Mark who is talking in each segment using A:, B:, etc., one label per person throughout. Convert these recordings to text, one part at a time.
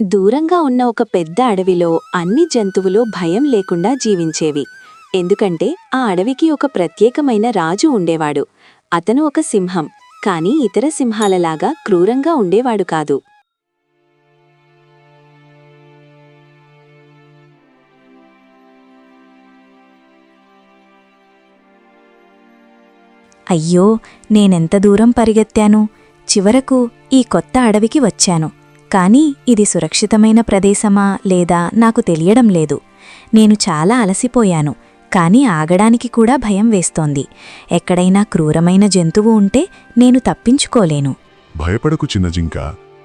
A: దూరంగా ఉన్న ఒక పెద్ద అడవిలో అన్ని జంతువులు భయం లేకుండా జీవించేవి. ఎందుకంటే ఆ అడవికి ఒక ప్రత్యేకమైన రాజు ఉండేవాడు. అతను ఒక సింహం, కానీ ఇతర సింహాలలాగా క్రూరంగా ఉండేవాడు కాదు.
B: అయ్యో, నేనెంత దూరం పరిగెత్తాను. చివరకు ఈ కొత్త అడవికి వచ్చాను. కాని ఇది సురక్షితమైన ప్రదేశమా లేదా నాకు తెలియడం లేదు. నేను చాలా అలసిపోయాను, కాని ఆగడానికి కూడా భయం వేస్తోంది. ఎక్కడైనా క్రూరమైన జంతువు ఉంటే నేను తప్పించుకోలేను.
C: భయపడకు చిన్న జింక,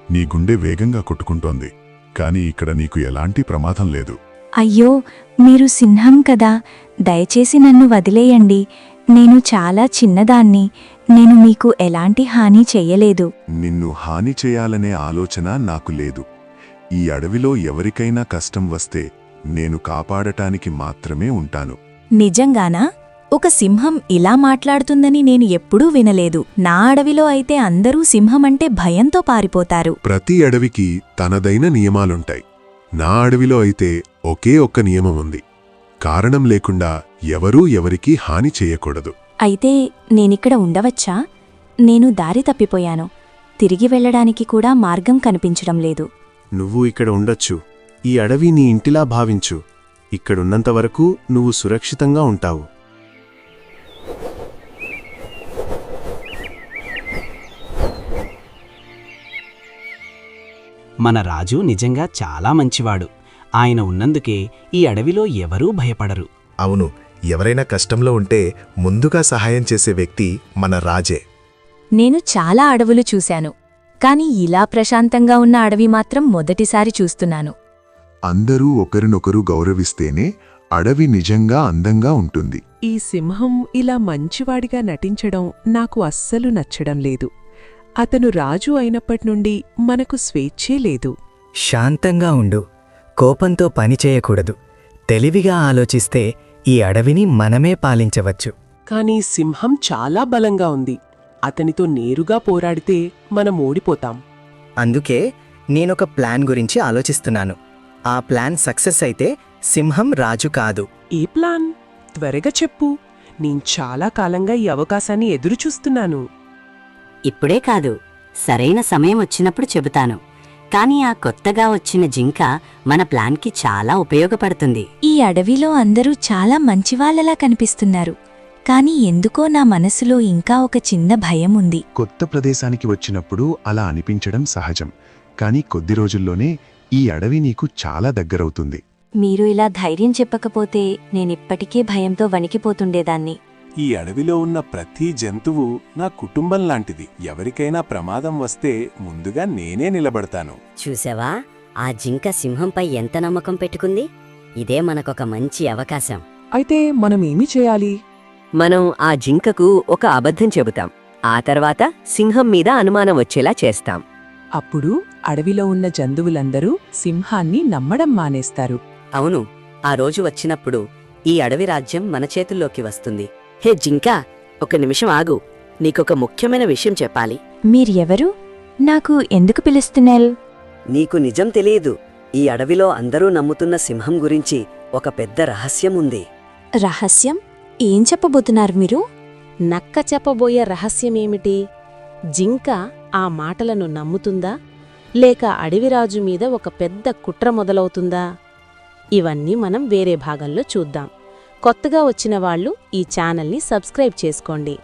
C: నీ గుండె వేగంగా కొట్టుకుంటోంది. కాని ఇక్కడ నీకు ఎలాంటి ప్రమాదం లేదు.
B: అయ్యో, మీరు సింహం కదా, దయచేసి నన్ను వదిలేయండి. నేను చాలా చిన్నదాన్ని. నేను మీకు ఎలాంటి హాని చెయ్యలేదు.
C: నిన్ను హాని చేయాలనే ఆలోచన నాకు లేదు. ఈ అడవిలో ఎవరికైనా కష్టం వస్తే నేను కాపాడటానికి మాత్రమే ఉంటాను.
B: నిజంగానా? ఒక సింహం ఇలా మాట్లాడుతుందని నేను ఎప్పుడూ వినలేదు. నా అడవిలో అయితే అందరూ సింహమంటే భయంతో పారిపోతారు.
C: ప్రతి అడవికి తనదైన నియమాలుంటాయి. నా అడవిలో అయితే ఒకే ఒక్క నియమం ఉంది. కారణం లేకుండా ఎవరూ ఎవరికీ హాని చేయకూడదు.
B: అయితే నేనిక్కడ ఉండవచ్చా? నేను దారి తప్పిపోయాను. తిరిగి వెళ్ళడానికి కూడా మార్గం కనిపించడం లేదు.
D: నువ్వు ఇక్కడ ఉండొచ్చు. ఈ అడవి నీ ఇంటిలా భావించు. ఇక్కడున్నంతవరకు నువ్వు సురక్షితంగా ఉంటావు.
E: మన రాజు నిజంగా చాలా మంచివాడు. ఆయన ఉన్నందుకే ఈ అడవిలో ఎవరూ భయపడరు.
F: అవును, ఎవరైనా కష్టంలో ఉంటే ముందుగా సహాయం చేసే వ్యక్తి మన రాజే.
B: నేను చాలా అడవులు చూశాను, కాని ఇలా ప్రశాంతంగా ఉన్న అడవి మాత్రం మొదటిసారి చూస్తున్నాను.
C: అందరూ ఒకరినొకరు గౌరవిస్తేనే అడవి నిజంగా అందంగా ఉంటుంది.
G: ఈ సింహం ఇలా మంచివాడిగా నటించడం నాకు అస్సలు నచ్చడం లేదు. అతను రాజు అయినప్పటినుండి మనకు స్వేచ్ఛే లేదు.
H: శాంతంగా ఉండు. కోపంతో పనిచేయకూడదు. తెలివిగా ఆలోచిస్తే ఈ అడవిని మనమే పాలించవచ్చు.
G: కానీ సింహం చాలా బలంగా ఉంది. అతనితో నేరుగా పోరాడితే మనం ఓడిపోతాం.
H: అందుకే నేనొక ప్లాన్ గురించి ఆలోచిస్తున్నాను. ఆ ప్లాన్ సక్సెస్ అయితే సింహం రాజు కాదు.
G: ఏ ప్లాన్? త్వరగా చెప్పు. నేను చాలా కాలంగా ఈ అవకాశాన్ని ఎదురుచూస్తున్నాను.
I: ఇప్పుడే కాదు, సరైన సమయం వచ్చినప్పుడు చెబుతాను. కానీ ఆ కొత్తగా వచ్చిన జింక మన ప్లాన్కి చాలా ఉపయోగపడుతుంది.
B: ఈ అడవిలో అందరూ చాలా మంచివాళ్లలా కనిపిస్తున్నారు. కాని ఎందుకో నా మనసులో ఇంకా ఒక చిన్న భయం ఉంది.
D: కొత్త ప్రదేశానికి వచ్చినప్పుడు అలా అనిపించడం సహజం. కానీ కొద్ది రోజుల్లోనే ఈ అడవి నీకు చాలా దగ్గరవుతుంది.
A: మీరు ఇలా ధైర్యం చెప్పకపోతే నేనిప్పటికే భయంతో వణికిపోతుండేదాన్ని.
J: ఈ అడవిలో ఉన్న ప్రతి జంతువు నా కుటుంబం లాంటిది. ఎవరికైనా ప్రమాదం వస్తే ముందుగా నేనే నిలబడతాను.
I: చూసావా, ఆ జింక సింహంపై ఎంత నమ్మకం పెట్టుకుంది? ఇదే మనకొక మంచి అవకాశం.
G: అయితే మనం ఏమి చేయాలి?
K: మనం ఆ జింకకు ఒక అబద్ధం చెబుతాం. ఆ తర్వాత సింహం మీద అనుమానం వచ్చేలా చేస్తాం.
G: అప్పుడు అడవిలో ఉన్న జంతువులందరూ సింహాన్ని నమ్మడం మానేస్తారు.
I: అవును, ఆ రోజు వచ్చినప్పుడు ఈ అడవి రాజ్యం మన చేతుల్లోకి వస్తుంది. హే జింకా, ఒక నిమిషం ఆగు. నీకొక ముఖ్యమైన విషయం చెప్పాలి.
B: మీరెవరు? నాకు ఎందుకు పిలుస్తున్నారు?
I: నీకు నిజం తెలియదు. ఈ అడవిలో అందరూ నమ్ముతున్న సింహం గురించి ఒక పెద్ద రహస్యం ఉంది.
A: రహస్యం? ఏం చెప్పబోతున్నారు మీరు?
K: నక్క చెప్పబోయే రహస్యమేమిటి? జింక ఆ మాటలను నమ్ముతుందా, లేక అడవిరాజు మీద ఒక పెద్ద కుట్ర మొదలవుతుందా? ఇవన్నీ మనం వేరే భాగంలో చూద్దాం. కొత్తగా వచ్చిన వాళ్ళు ఈ ఛానల్ని సబ్స్క్రైబ్ చేసుకోండి.